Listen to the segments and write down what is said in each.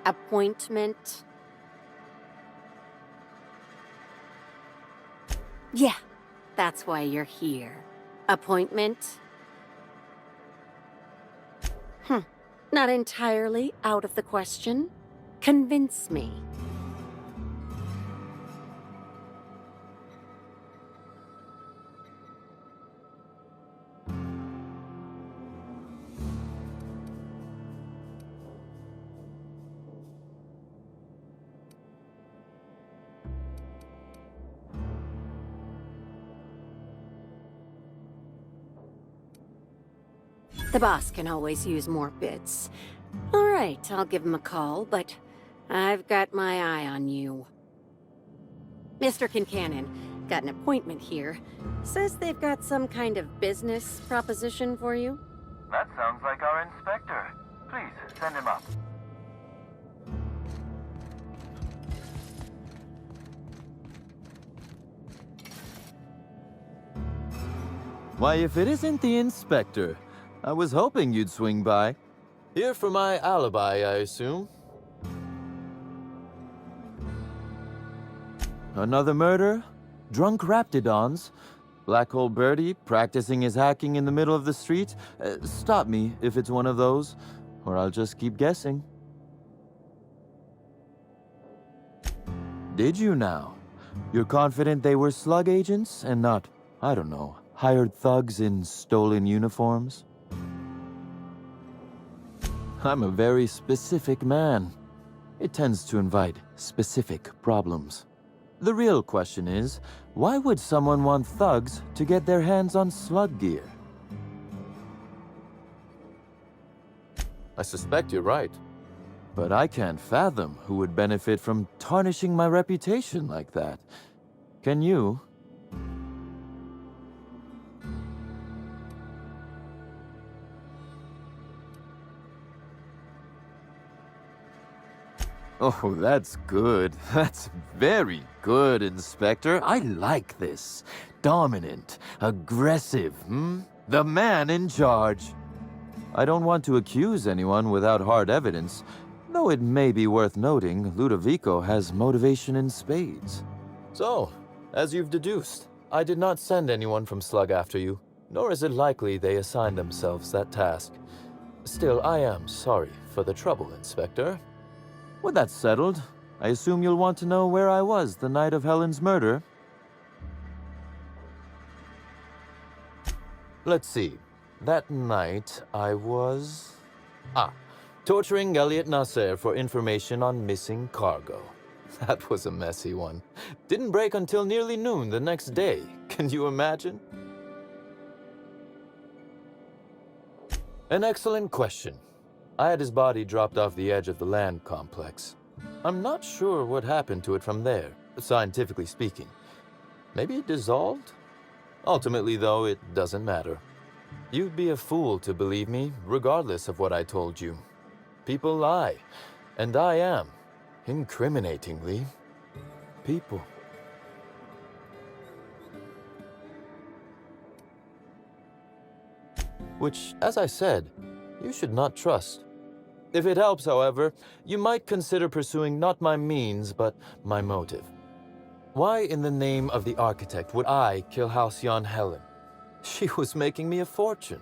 Appointment? Yeah, that's why you're here. Appointment? Not entirely out of the question. Convince me. The boss can always use more bits. All right, I'll give him a call, but I've got my eye on you. Mr. Kincannon, got an appointment here. Says they've got some kind of business proposition for you. That sounds like our inspector. Please, send him up. Why, if it isn't the inspector, I was hoping you'd swing by. Here for my alibi, I assume. Another murder? Drunk Raptidons? Black Hole Birdie practicing his hacking in the middle of the street? Stop me if it's one of those, or I'll just keep guessing. Did you now? You're confident they were slug agents and not, I don't know, hired thugs in stolen uniforms? I'm a very specific man. It tends to invite specific problems. The real question is, why would someone want thugs to get their hands on slug gear? I suspect you're right. But I can't fathom who would benefit from tarnishing my reputation like that. Can you? Oh, that's good. That's very good, Inspector. I like this. Dominant, aggressive, The man in charge. I don't want to accuse anyone without hard evidence, though it may be worth noting Ludovico has motivation in spades. So, as you've deduced, I did not send anyone from Slug after you, nor is it likely they assigned themselves that task. Still, I am sorry for the trouble, Inspector. With that settled, I assume you'll want to know where I was the night of Helen's murder. Let's see. That night, I was... torturing Elliot Nasser for information on missing cargo. That was a messy one. Didn't break until nearly noon the next day. Can you imagine? An excellent question. I had his body dropped off the edge of the land complex. I'm not sure what happened to it from there, scientifically speaking. Maybe it dissolved? Ultimately, though, it doesn't matter. You'd be a fool to believe me, regardless of what I told you. People lie, and I am, incriminatingly, people. Which, as I said, you should not trust. If it helps, however, you might consider pursuing not my means, but my motive. Why in the name of the architect would I kill Хэлцион Helen? She was making me a fortune.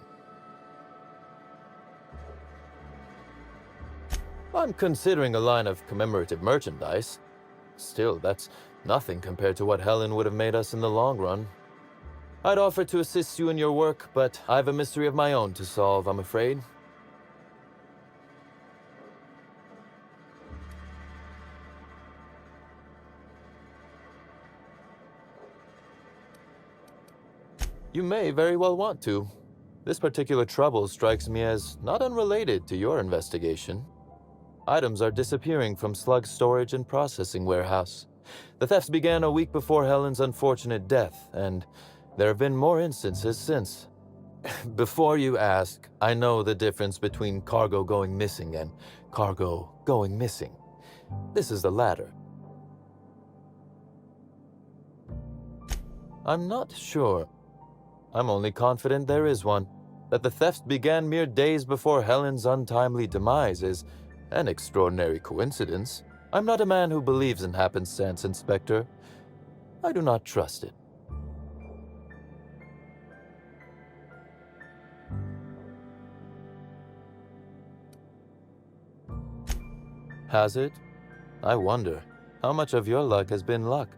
I'm considering a line of commemorative merchandise. Still, that's nothing compared to what Helen would have made us in the long run. I'd offer to assist you in your work, but I have a mystery of my own to solve, I'm afraid. You may very well want to. This particular trouble strikes me as not unrelated to your investigation. Items are disappearing from Slug's storage and processing warehouse. The thefts began a week before Helen's unfortunate death, and there have been more instances since. Before you ask, I know the difference between cargo going missing and cargo going missing. This is the latter. I'm not sure. I'm only confident there is one. That the theft began mere days before Helen's untimely demise is An extraordinary coincidence. I'm not a man who believes in happenstance, Inspector. I do not trust it. Has it? I wonder, how much of your luck has been luck,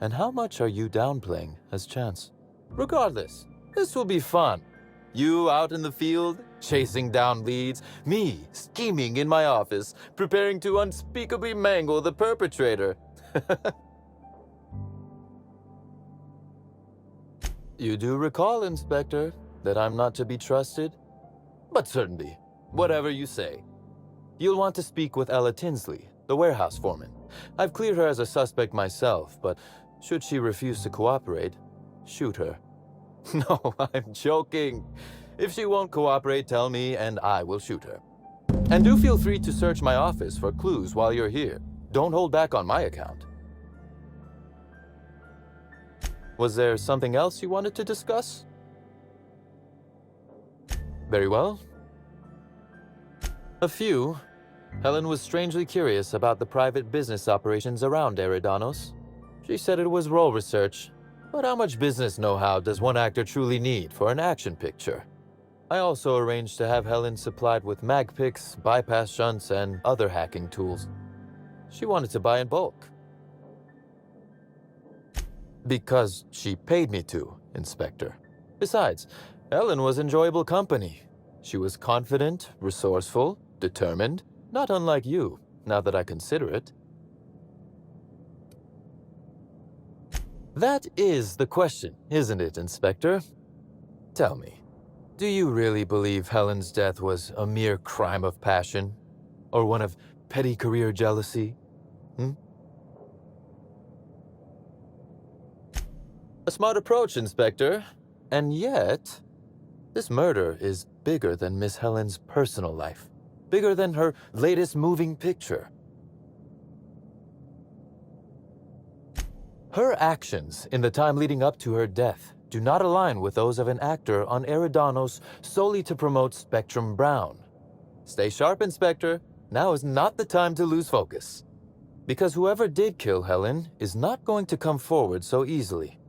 and how much are you downplaying as chance? Regardless, this will be fun. You out in the field, chasing down leads, me scheming in my office, preparing to unspeakably mangle the perpetrator. You do recall, Inspector, that I'm not to be trusted? But certainly, whatever you say. You'll want to speak with Ella Tinsley, the warehouse foreman. I've cleared her as a suspect myself, but should she refuse to cooperate, shoot her. No, I'm joking. If she won't cooperate, tell me and I will shoot her. And do feel free to search my office for clues while you're here. Don't hold back on my account. Was there something else you wanted to discuss? Very well. A few. Helen was strangely curious about the private business operations around Eridanos. She said it was role research, but how much business know-how does one actor truly need for an action picture? I also arranged to have Helen supplied with mag picks, bypass shunts, and other hacking tools. She wanted to buy in bulk. Because she paid me to, Inspector. Besides, Helen was enjoyable company. She was confident, resourceful, determined, not unlike you, now that I consider it. That is the question, isn't it, Inspector? Tell me, do you really believe Helen's death was a mere crime of passion? Or one of petty career jealousy? A smart approach, Inspector. And yet, this murder is bigger than Miss Helen's personal life. Bigger than her latest moving picture. Her actions in the time leading up to her death do not align with those of an actor on Eridanos solely to promote Spectrum Brown. Stay sharp, Inspector. Now is not the time to lose focus. Because whoever did kill Helen is not going to come forward so easily.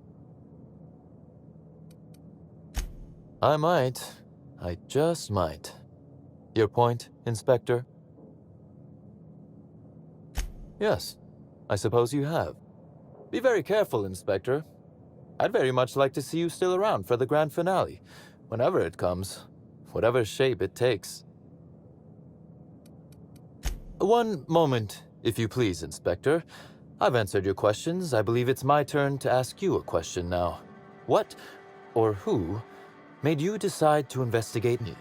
I just might. Your point, Inspector? Yes, I suppose you have. Be very careful, Inspector. I'd very much like to see you still around for the grand finale, whenever it comes, whatever shape it takes. One moment, if you please, Inspector. I've answered your questions. I believe it's my turn to ask you a question now. What, or who, made you decide to investigate me?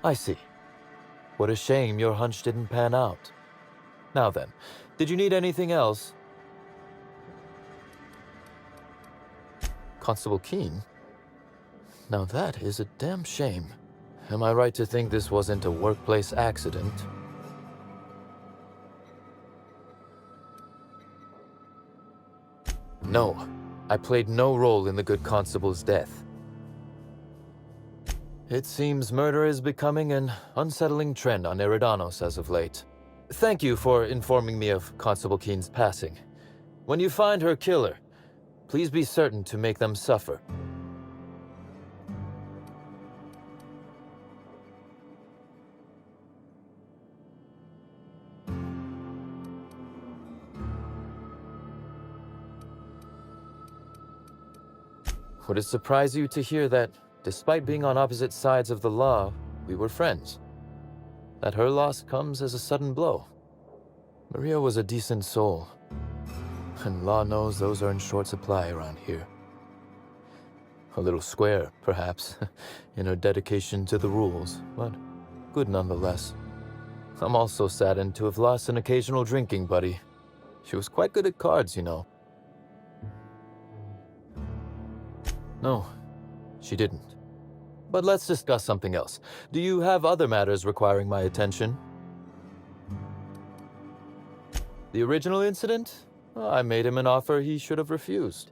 I see. What a shame your hunch didn't pan out. Now then, did you need anything else? Constable Keene? Now that is a damn shame. Am I right to think this wasn't a workplace accident? No, I played no role in the good constable's death. It seems murder is becoming an unsettling trend on Eridanos as of late. Thank you for informing me of Constable Keene's passing. When you find her killer, please be certain to make them suffer. Would it surprise you to hear that, despite being on opposite sides of the law, we were friends? That her loss comes as a sudden blow. Maria was a decent soul, and law knows those are in short supply around here. A little square, perhaps, in her dedication to the rules, but good nonetheless. I'm also saddened to have lost an occasional drinking buddy. She was quite good at cards, you know. No, she didn't. But let's discuss something else. Do you have other matters requiring my attention? The original incident? I made him an offer he should have refused.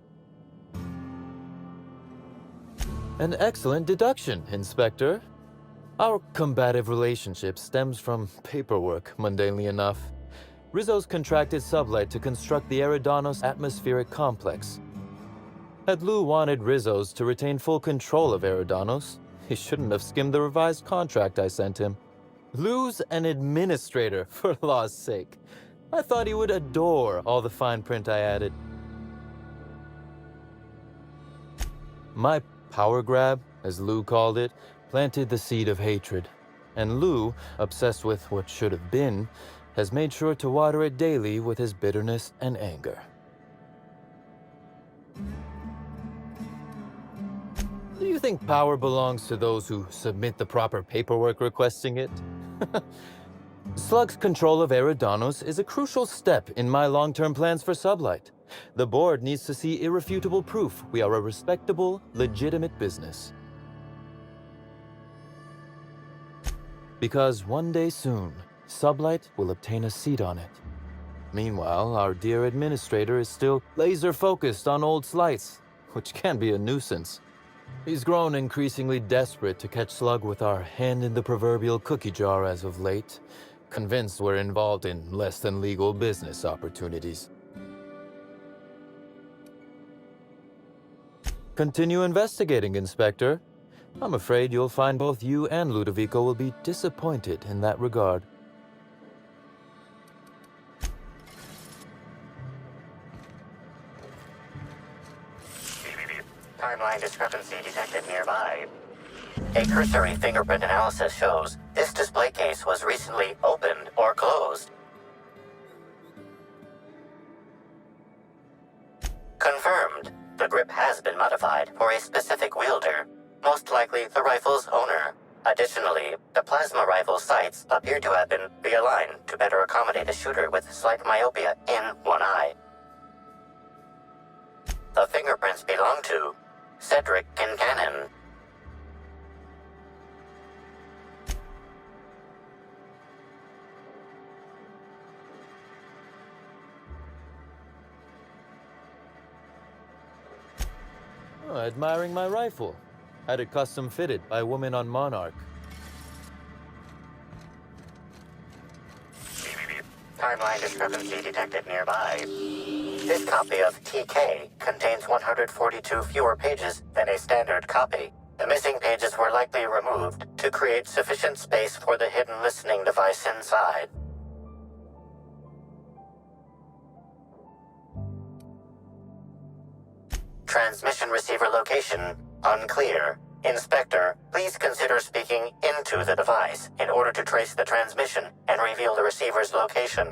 An excellent deduction, Inspector. Our combative relationship stems from paperwork, mundanely enough. Rizzo's contracted Sublight to construct the Eridanos atmospheric complex. Had Lou wanted Rizzo's to retain full control of Eridanos, he shouldn't have skimmed the revised contract I sent him. Lou's an administrator, for law's sake. I thought he would adore all the fine print I added. My power grab, as Lou called it, planted the seed of hatred. And Lou, obsessed with what should have been, has made sure to water it daily with his bitterness and anger. Do you think power belongs to those who submit the proper paperwork requesting it? Slug's control of Eridanos is a crucial step in my long-term plans for Sublight. The board needs to see irrefutable proof we are a respectable, legitimate business. Because one day soon, Sublight will obtain a seat on it. Meanwhile, our dear administrator is still laser-focused on old slights, which can be a nuisance. He's grown increasingly desperate to catch Slug with our hand in the proverbial cookie jar as of late, convinced we're involved in less than legal business opportunities. Continue investigating, Inspector. I'm afraid you'll find both you and Ludovico will be disappointed in that regard. Timeline discrepancy detected nearby. A cursory fingerprint analysis shows this display case was recently opened or closed. Confirmed. The grip has been modified for a specific wielder, most likely the rifle's owner. Additionally, the plasma rifle sights appear to have been realigned to better accommodate a shooter with slight myopia in one eye. The fingerprints belong to Cedric Kincannon. Oh, admiring my rifle. Had it custom fitted by a woman on Monarch. Timeline discrepancy detected nearby. This copy of TK contains 142 fewer pages than a standard copy. The missing pages were likely removed to create sufficient space for the hidden listening device inside. Transmission receiver location unclear. Inspector, please consider speaking into the device in order to trace the transmission and reveal the receiver's location.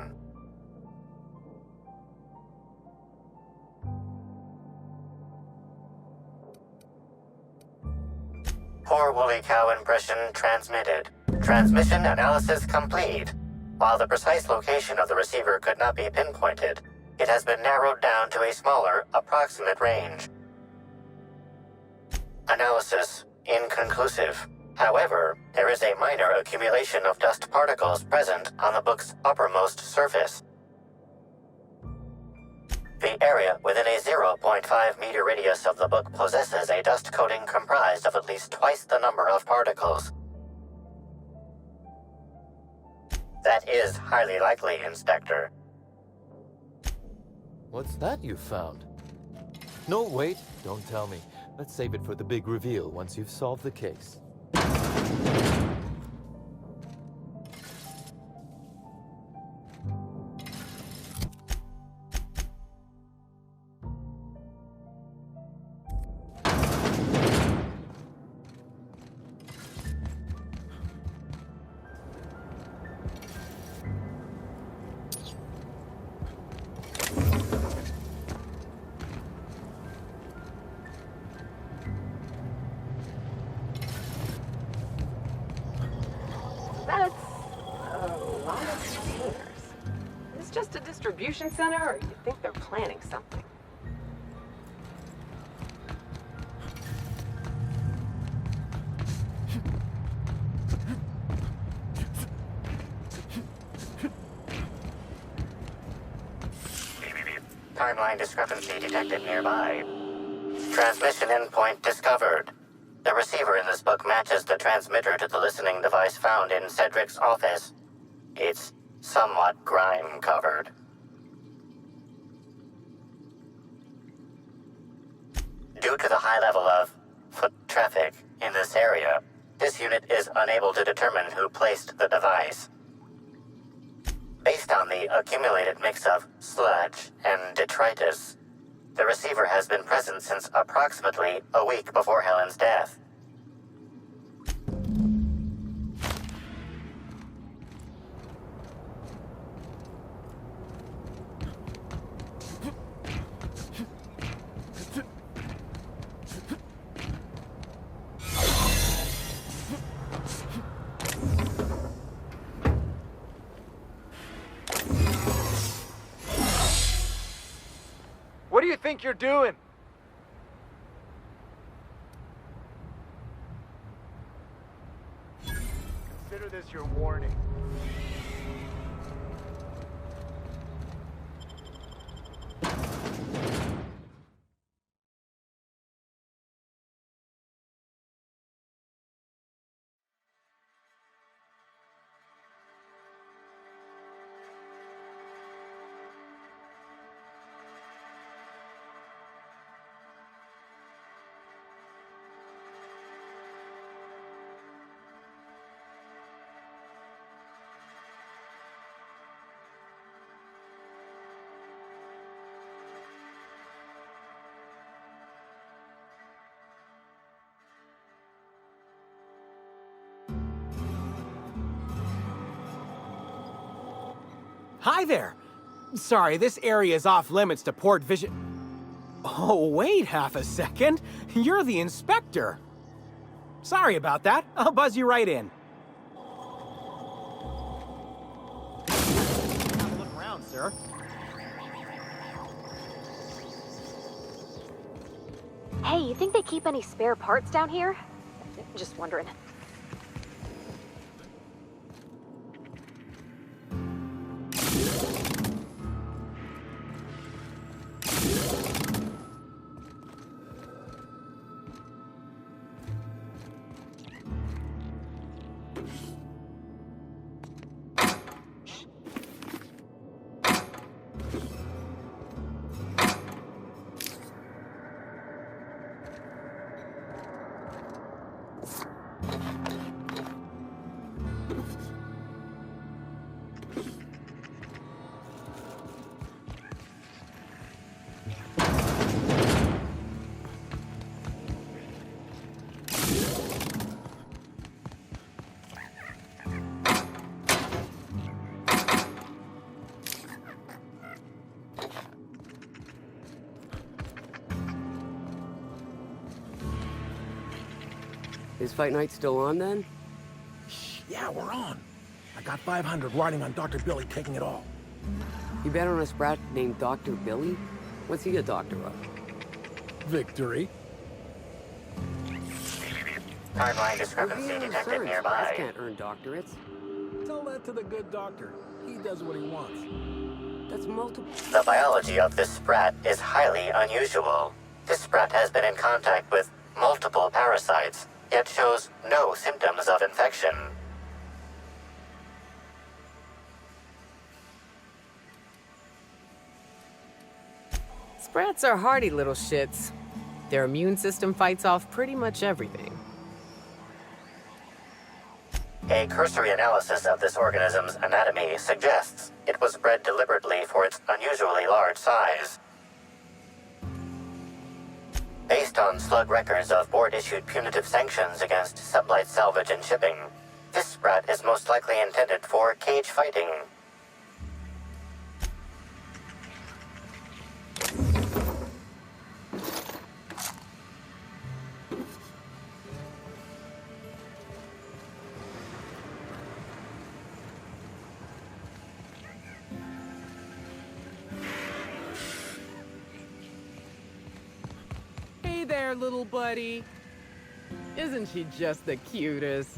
Poor woolly cow impression transmitted. Transmission analysis complete. While the precise location of the receiver could not be pinpointed, it has been narrowed down to a smaller, approximate range. Analysis inconclusive. However, there is a minor accumulation of dust particles present on the book's uppermost surface. The area within a 0.5 meter radius of the book possesses a dust coating comprised of at least twice the number of particles. That is highly likely, Inspector. What's that you found? No, wait, don't tell me. Let's save it for the big reveal once you've solved the case. That's a lot of containers. Is this just a distribution center, or you think they're planning something? Timeline discrepancy detected nearby. Transmission endpoint discovered. The receiver in this book matches the transmitter to the listening device found in Cedric's office. It's somewhat grime-covered. Due to the high level of foot traffic in this area, this unit is unable to determine who placed the device. Based on the accumulated mix of sludge and detritus, the receiver has been present since approximately a week before Helen's death. What do you think you're doing? Consider this your warning. Hi there! Sorry, this area is off limits to port vision. Oh, wait half a second. You're the inspector. Sorry about that. I'll buzz you right in. Have a look around, sir. Hey, you think they keep any spare parts down here? Just wondering. Is Fight Night still on then? Yeah, we're on. I got 500 riding on Dr. Billy taking it all. You bet on a sprat named Dr. Billy? What's he a doctor of? Victory. Timeline discrepancy detected Sprats nearby. can't earn doctorates. Tell that to the good doctor. He does what he wants. That's multiple. The biology of this sprat is highly unusual. This sprat has been in contact with multiple parasites, yet shows no symptoms of infection. Sprats are hardy little shits. Their immune system fights off pretty much everything. A cursory analysis of this organism's anatomy suggests it was bred deliberately for its unusually large size. Based on slug records of board-issued punitive sanctions against sublight salvage and shipping, this sprat is most likely intended for cage fighting. Hey there, little buddy. Isn't she just the cutest?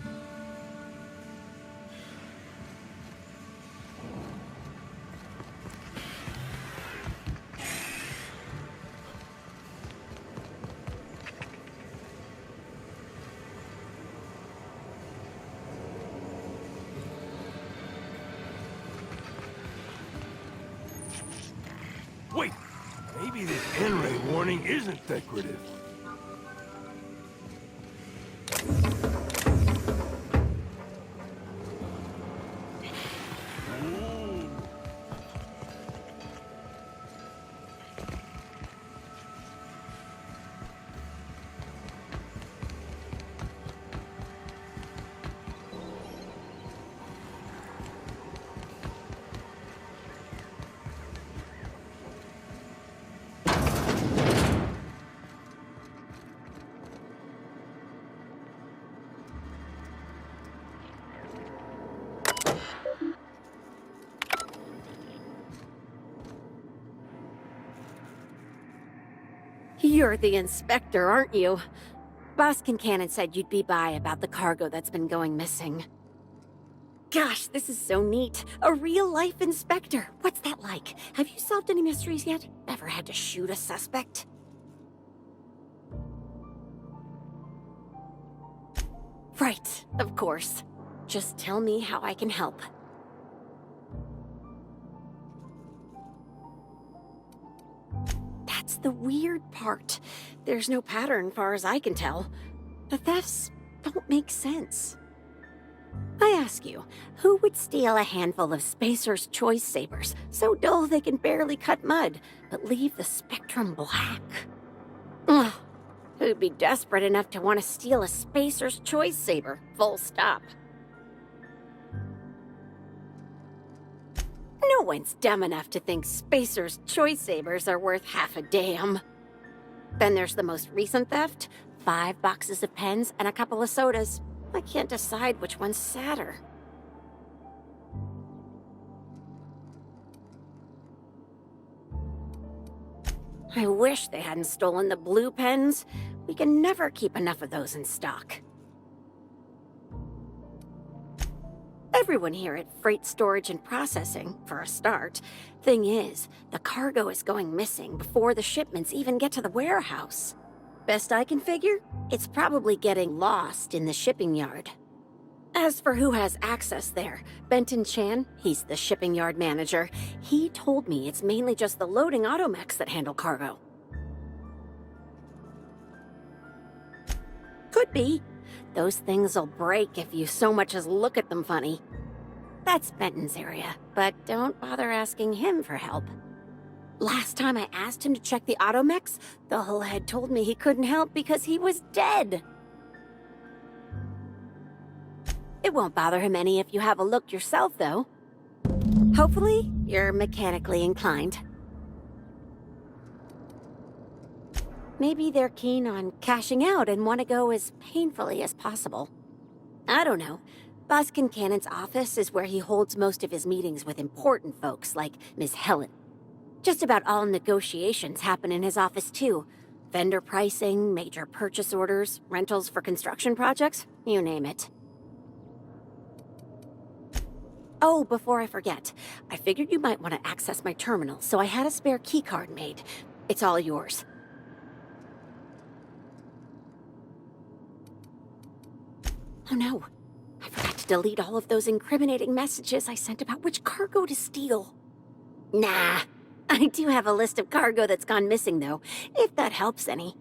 N-ray warning isn't decorative. You're the inspector, aren't you? Boss Kincannon said you'd be by about the cargo that's been going missing. Gosh, this is so neat. A real-life inspector. What's that like? Have you solved any mysteries yet? Ever had to shoot a suspect? Right, of course. Just tell me how I can help. That's the weird part. There's no pattern, far as I can tell. The thefts don't make sense. I ask you, who would steal a handful of Spacer's Choice Sabers, so dull they can barely cut mud, but leave the spectrum black? Ugh. Who'd be desperate enough to want to steal a Spacer's Choice Saber, full stop? No one's dumb enough to think Spacer's Choice Sabers are worth half a damn. Then there's the most recent theft, 5 boxes of pens and a couple of sodas. I can't decide which one's sadder. I wish they hadn't stolen the blue pens. We can never keep enough of those in stock. Everyone here at Freight Storage and Processing, for a start. Thing is, the cargo is going missing before the shipments even get to the warehouse. Best I can figure, it's probably getting lost in the shipping yard. As for who has access there, Benton Chan, he's the shipping yard manager, he told me it's mainly just the loading automechs that handle cargo. Could be. Those things'll break if you so much as look at them funny. That's Benton's area, but don't bother asking him for help. Last time I asked him to check the automechs, the whole head told me he couldn't help because he was dead. It won't bother him any if you have a look yourself, though. Hopefully, you're mechanically inclined. Maybe they're keen on cashing out and want to go as painfully as possible. I don't know. Boss Kincannon's office is where he holds most of his meetings with important folks like Miss Helen. Just about all negotiations happen in his office, too. Vendor pricing, major purchase orders, rentals for construction projects, you name it. Oh, before I forget, I figured you might want to access my terminal, so I had a spare keycard made. It's all yours. Oh no, I forgot to delete all of those incriminating messages I sent about which cargo to steal. Nah, I do have a list of cargo that's gone missing though, if that helps any.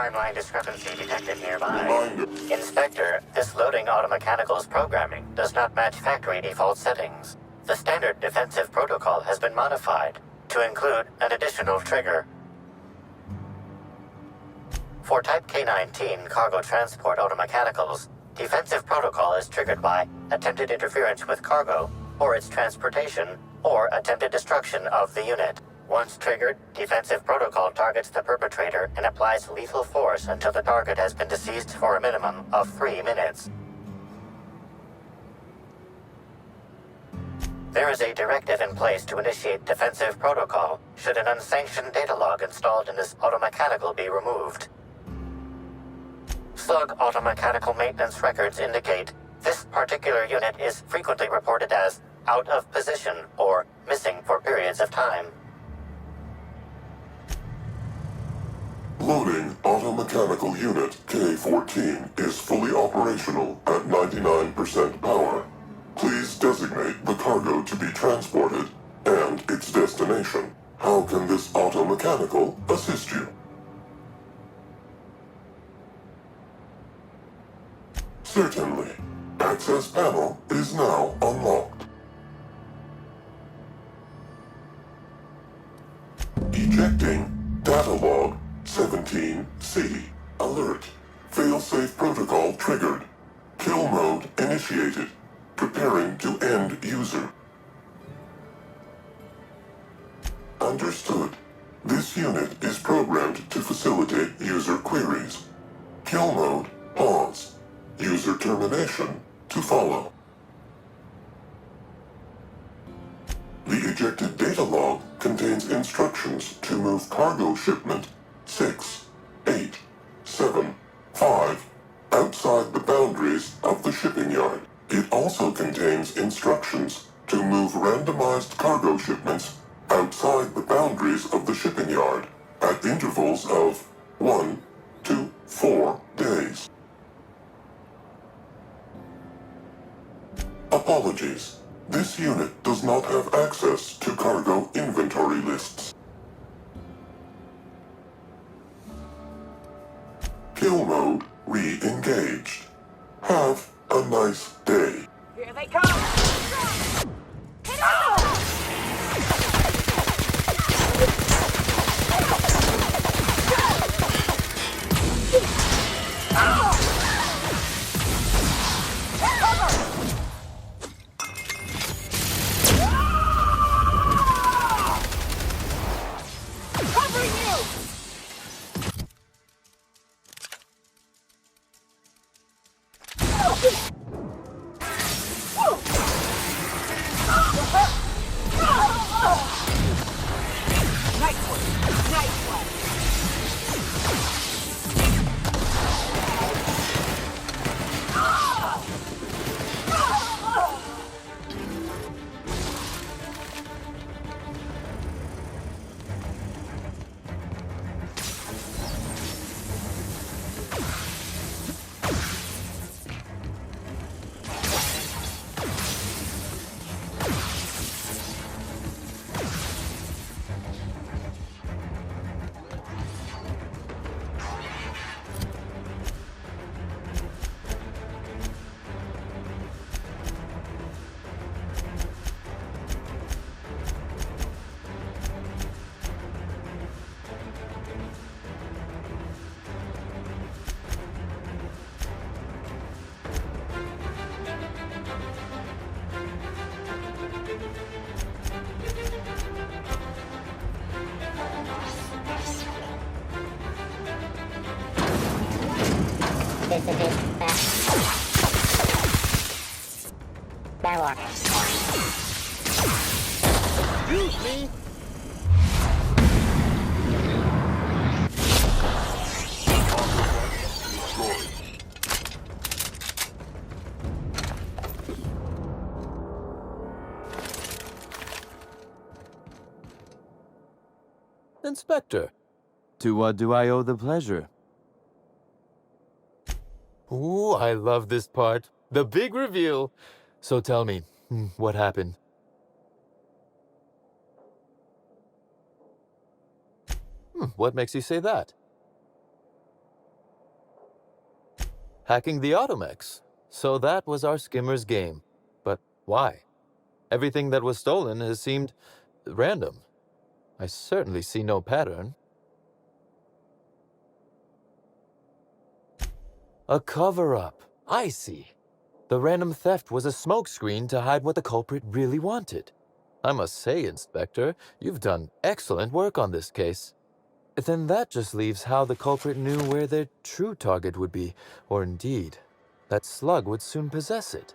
timeline discrepancy detected nearby. Inspector, this loading automechanical's programming does not match factory default settings. The standard defensive protocol has been modified to include an additional trigger. For Type K-19 cargo transport automechanicals, defensive protocol is triggered by attempted interference with cargo, or its transportation, or attempted destruction of the unit. Once triggered, defensive protocol targets the perpetrator and applies lethal force until the target has been deceased for a minimum of 3 minutes. There is a directive in place to initiate defensive protocol should an unsanctioned data log installed in this automechanical be removed. Slug automechanical maintenance records indicate this particular unit is frequently reported as out of position or missing for periods of time. Loading automechanical unit K-14 is fully operational at 99% power. Please designate the cargo to be transported and its destination. How can this automechanical assist you? Certainly. Access panel is now unlocked. Ejecting data log 17C. Alert. Failsafe protocol triggered. Kill mode initiated. Preparing to end user. Understood. This unit is programmed to facilitate user queries. Kill mode pause. User termination to follow. The ejected data log contains instructions to move cargo shipment 6, 8, 7, 5 outside the boundaries of the shipping yard. It also contains instructions to move randomized cargo shipments outside the boundaries of the shipping yard at intervals of 1 to 4 days. Apologies. This unit does not have access to cargo inventory lists. Kill mode re-engaged. Have a nice day. Here they come! Excuse me. Inspector, to what do I owe the pleasure? Ooh, I love this part. The big reveal. So tell me, what happened? What makes you say that? Hacking the Automex. So that was our skimmer's game. But why? Everything that was stolen has seemed random. I certainly see no pattern. A cover-up. I see. The random theft was a smokescreen to hide what the culprit really wanted. I must say, Inspector, you've done excellent work on this case. Then that just leaves how the culprit knew where their true target would be, or indeed, that slug would soon possess it.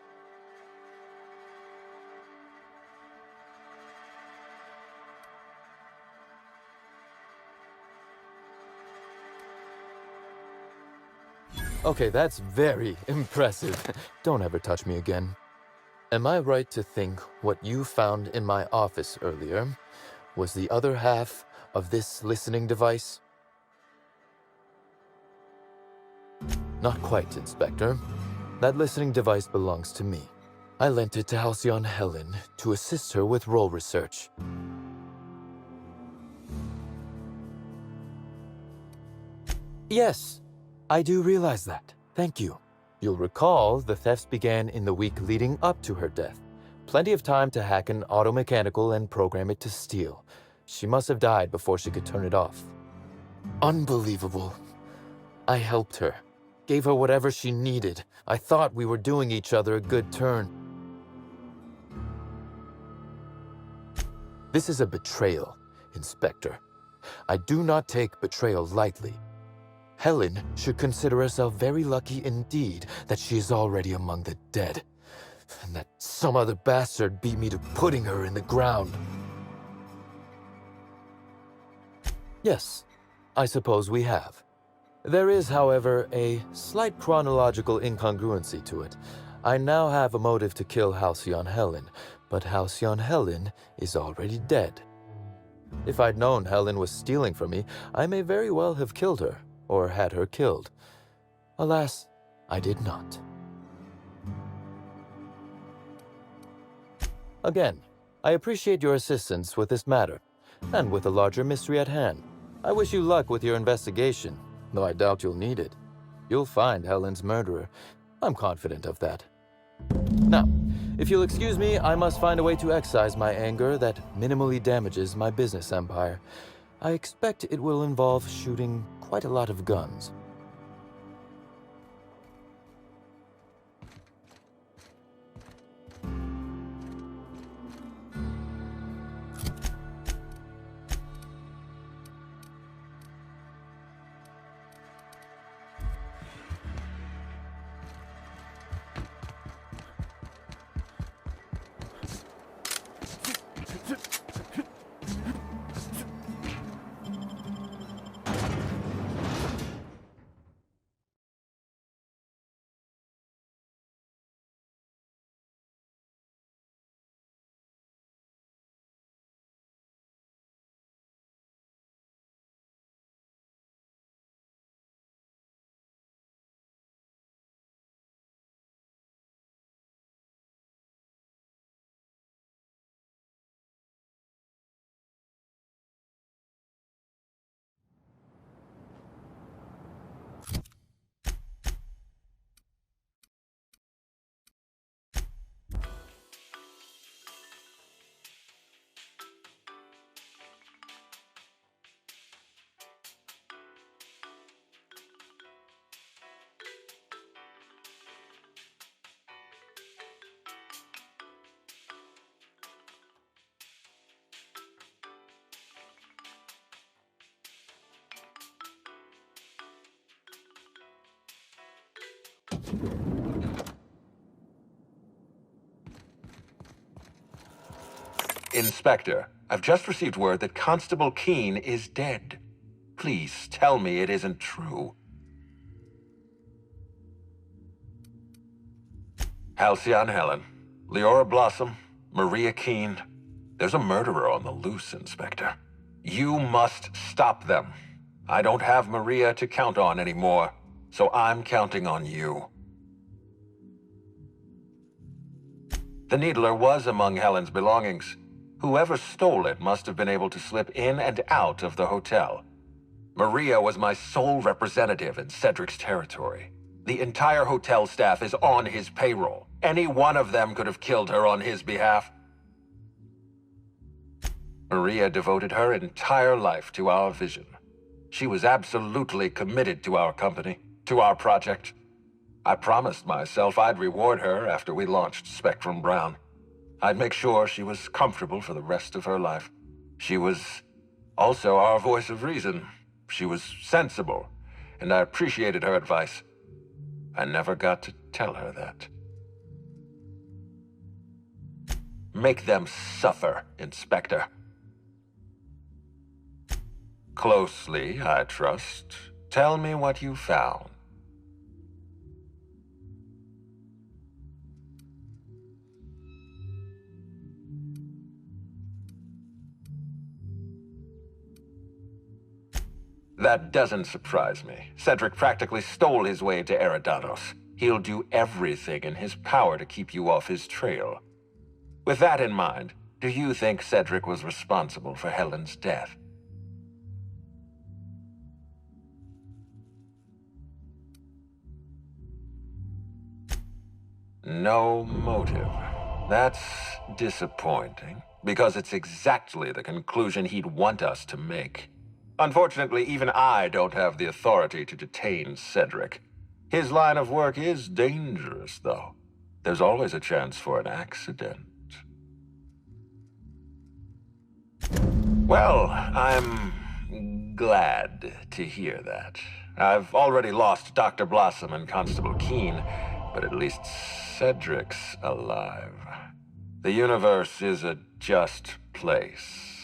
Okay, that's very impressive. Don't ever touch me again. Am I right to think what you found in my office earlier was the other half of this listening device? Not quite, Inspector. That listening device belongs to me. I lent it to Хэлцион Helen to assist her with role research. Yes, I do realize that. Thank you. You'll recall the thefts began in the week leading up to her death. Plenty of time to hack an automechanical and program it to steal. She must have died before she could turn it off. Unbelievable. I helped her. Gave her whatever she needed. I thought we were doing each other a good turn. This is a betrayal, Inspector. I do not take betrayal lightly. Helen should consider herself very lucky indeed that she is already among the dead, and that some other bastard beat me to putting her in the ground. Yes, I suppose we have. There is, however, a slight chronological incongruency to it. I now have a motive to kill Хэлцион Helen, but Хэлцион Helen is already dead. If I'd known Helen was stealing from me, I may very well have killed her, or had her killed. Alas, I did not. Again, I appreciate your assistance with this matter, and with the larger mystery at hand. I wish you luck with your investigation, though I doubt you'll need it. You'll find Helen's murderer. I'm confident of that. Now, if you'll excuse me, I must find a way to excise my anger that minimally damages my business empire. I expect it will involve shooting quite a lot of guns. Inspector, I've just received word that Constable Keene is dead. Please tell me it isn't true. Хэлцион Helen, Leora Blossom, Maria Keene. There's a murderer on the loose, Inspector. You must stop them. I don't have Maria to count on anymore, so I'm counting on you. The Needler was among Helen's belongings. Whoever stole it must have been able to slip in and out of the hotel. Maria was my sole representative in Cedric's territory. The entire hotel staff is on his payroll. Any one of them could have killed her on his behalf. Maria devoted her entire life to our vision. She was absolutely committed to our company, to our project. I promised myself I'd reward her after we launched Spectrum Brown. I'd make sure she was comfortable for the rest of her life. She was also our voice of reason. She was sensible, and I appreciated her advice. I never got to tell her that. Make them suffer, Inspector. Closely, I trust. Tell me what you found. That doesn't surprise me. Cedric practically stole his way to Eridanos. He'll do everything in his power to keep you off his trail. With that in mind, do you think Cedric was responsible for Helen's death? No motive. That's disappointing, because it's exactly the conclusion he'd want us to make. Unfortunately, even I don't have the authority to detain Cedric. His line of work is dangerous, though. There's always a chance for an accident. Well, I'm glad to hear that. I've already lost Dr. Blossom and Constable Keene, but at least Cedric's alive. The universe is a just place.